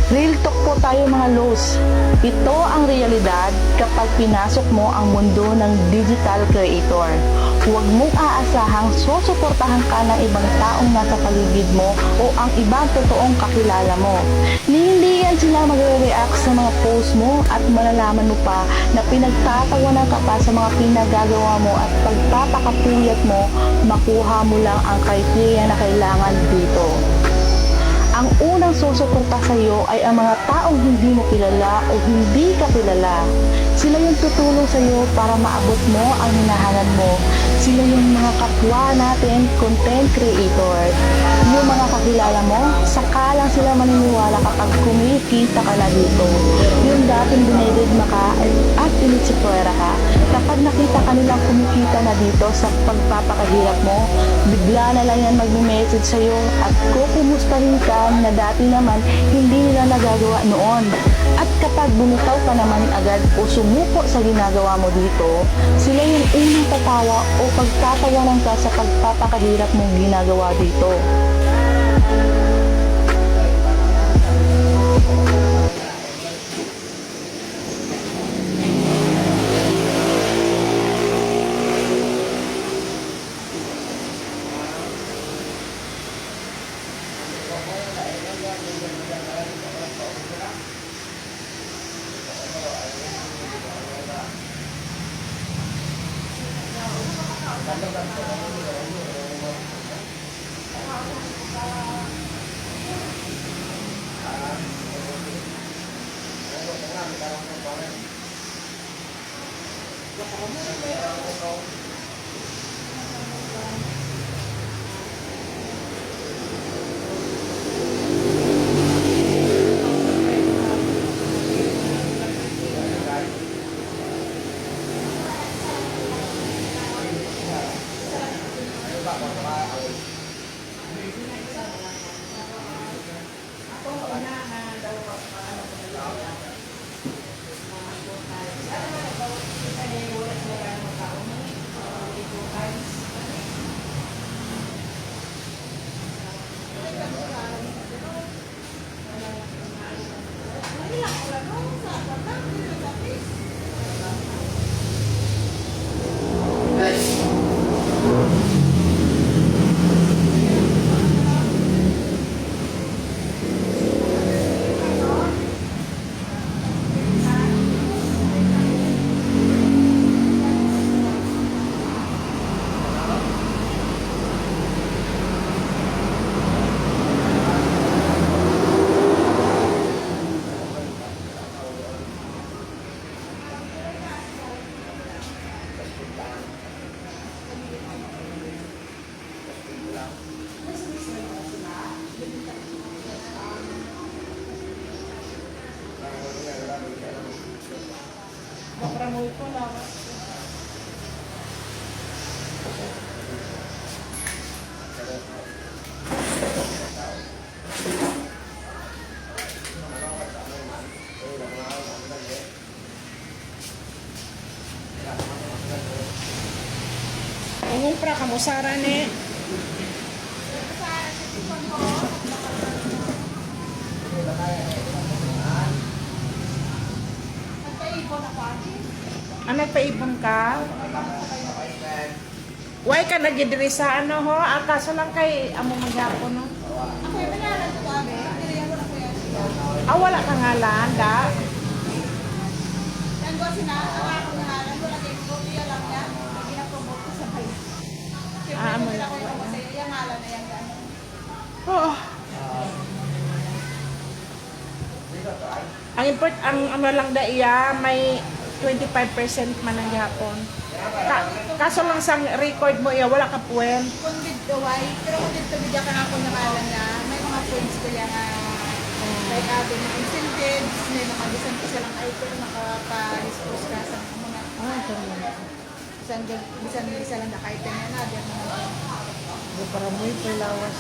Real talk po tayo mga Los. Ito ang realidad kapag pinasok mo ang mundo ng digital creator. Huwag mong aasahang susuportahan ka ng ibang taong nasa paligid mo o ang ibang totoong kakilala mo. Hindi yan sila magre-react sa mga post mo at malalaman mo pa na pinagtatawanan ka pa sa mga pinagagawa mo at pagpapakapuyat mo, makuha mo lang ang criteria na kailangan dito. Ang unang susuporta sa iyo ay ang mga taong hindi mo kilala o hindi ka kilala. Sila yung tutulong sa iyo para maabot mo ang hinahanap mo. Sila yung mga kapwa natin, content creator. Yung mga kakilala mo, saka lang sila maniniwala kapag kumikita ka na dito. Yung dating dinededma ka at pinitsipwera ka. Kapag nakita ka nilang kumikita na dito sa pagpapakahirap mo, bigla na lang yan mag-message sa iyo at kukumustahin ka na dati naman hindi nila nagagawa noon. At kapag bumitaw ka naman agad o sumuko sa ginagawa mo dito, sila yung unang tatawa o pagtatawanan ka sa pagpapakahirap mong ginagawa dito. Makramoy ko lang. Umumpra ka mo, Sara, ne? Ano, nagpaipon ka? Why ka nagidiri sa ano ho? Kaso lang kay amo magyapon no? Ako yung binalan ko kami. Tiriyan ko na ko yan siya. Wala ka ngalan, da? Yan ko sina, ang akong nangalan ko lagi ko, iya lang yan. Ginapromote ko sa bayan. Siyempre, amo kung na. sila ko yung masaya, yung ngalan na yan gano'n. Oo. Ang ano lang da iya, may 25% man ang gihapon. Kaso lang sang record mo iya, wala ka puwen. Kung dito, why? Pero kung dito, bigyan ka nga ako nangalan na, may mga points ko yan na, like, may incentives, may mga bisan ko silang item, makapa-dispose ka sa mga bisan lang naka-item yan na, diyan mga Para mo yung lawas.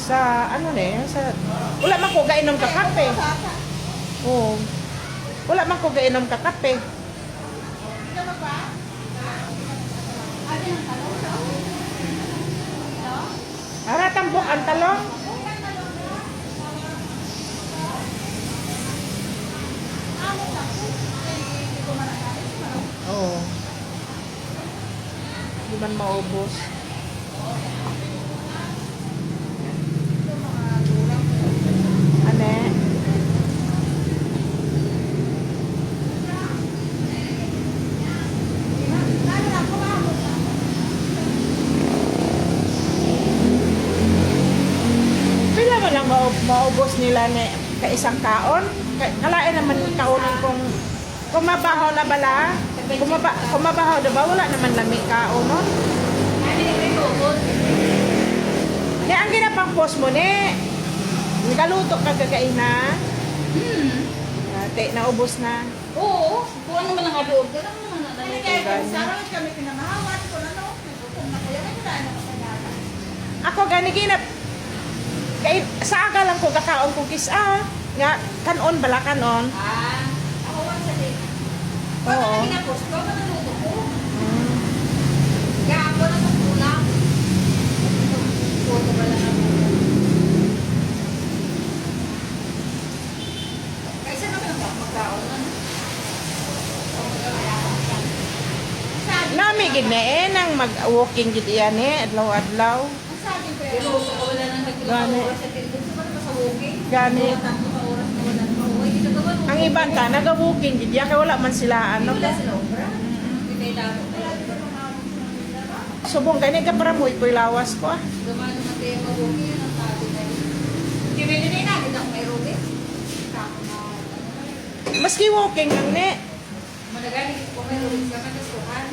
Sa ano sa wala man ko gainom ka kape. Oo. Wala man ko gainom ka kape. Ikaw ba? talong? Oo. Di man maubos. Ane? Pila man lang maubos nila ni kaisang kaon. Kalain naman kaunan kung mabaho na bala. Kung mabaho na ba, wala naman lami kaon nun. Ni ang ginapang post mo ni nagaluto ka kagain na. Ate, naubos na. Oo, kung ano man ang adob, ganun naman na Kaya kung sarang kami pinamahawan, kung ano, nagutom na kaya, may wala na kasagana. Ako gani ginap. Kay sa aga lang ko kakaon kong kisa. Nga kanon bala kanon. Ako once a day. Oo. Ginapos ko, manaluto ko. Kaya ako na sa kulang. Photo ba lang ako? Kaysa naman ang magkaon nun. Nami gid na nang mag-walking gid yan adlaw-adlaw. Ang saging ko Pero yan. sa wala nang Gani. nagkakaroon oras sa television, sa mga sa walking. Gani. Tanto ka oras na wala na mauwi. Ito ka ba? Ang iban ta naga-walking gid ya kay wala man sila ano. Wala sila obra. Hindi tayo damo. Subong gani ka para mo ikoy lawas ko ah. Gumano na tayo mag-walking, yun ang sabi na yun. Kibili na natin ako may Ruby. Tako na. Maski walking lang ni. Madagani ko may Ruby ka man sukan.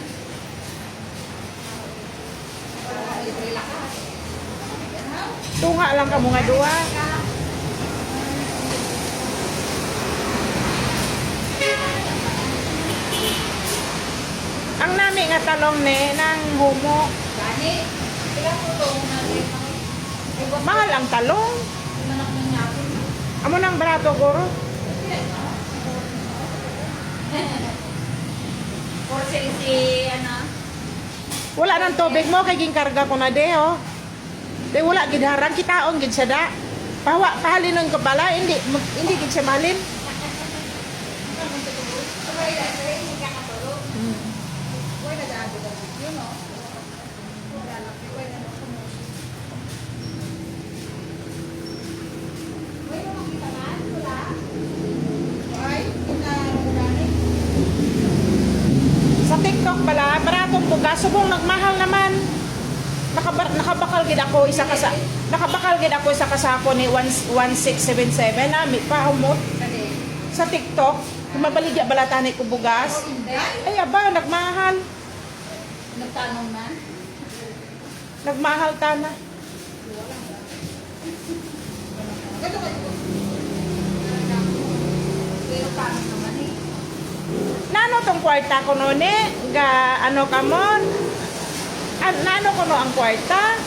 Para libre lakas. Tunga lang ka mga duwa. Ang nami nga talong ni nang humo. Gani. Sila po itong natin. Mahal ang talong. Manak ng natin. Amo nang barato guro. Or si ano. Wala nang tubig mo kay ginkarga ko na de oh. De wala gid harang kitaon gid siya da. Pahalin ng kabala hindi gid siya malin. Sabay lang, sabay hindi ka katulog. Huwag nag-aado na yun, no? Wala lang, huwag na Uy, mo makita man? Wala. Ay, gani. Sa TikTok pala, baratong bugas, subong nagmahal naman. Nakabakal gid ako isa ka sa kasako ni 1677 nami pa humot Kasi, sa TikTok. Mabaligya balatani ko bugas. hindi. Ay aba, nagmahal. Nagtanong na. Nagmahal tana. Pero paano naman eh. Nano tong kwarta ko no ni? Ga ano ka mon? Nano ko no ang kwarta?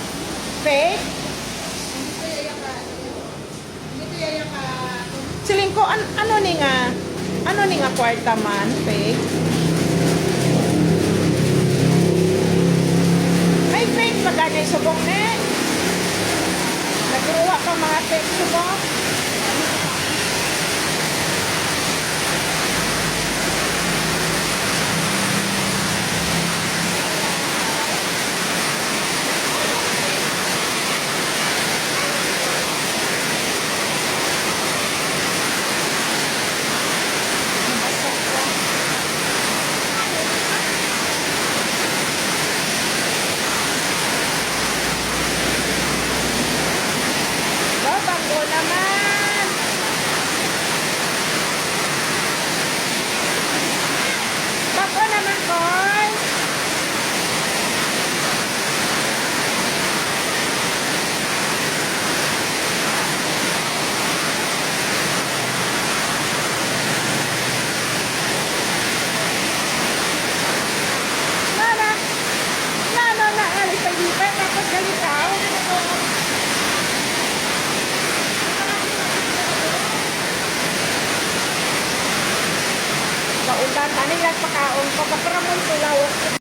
Fake? Hindi ko yaya ka, Siling ko ano ni nga kwarta man? Fake? Ay fake pa ganyan subong ni. Nagruwa pa mga fake subong. Babang ko naman. Bako naman, Koy. Nana, na, alipay-lipay, tapos galitaw. Kaulan, tanig lang pakaon ko, kaparamon ko lawas.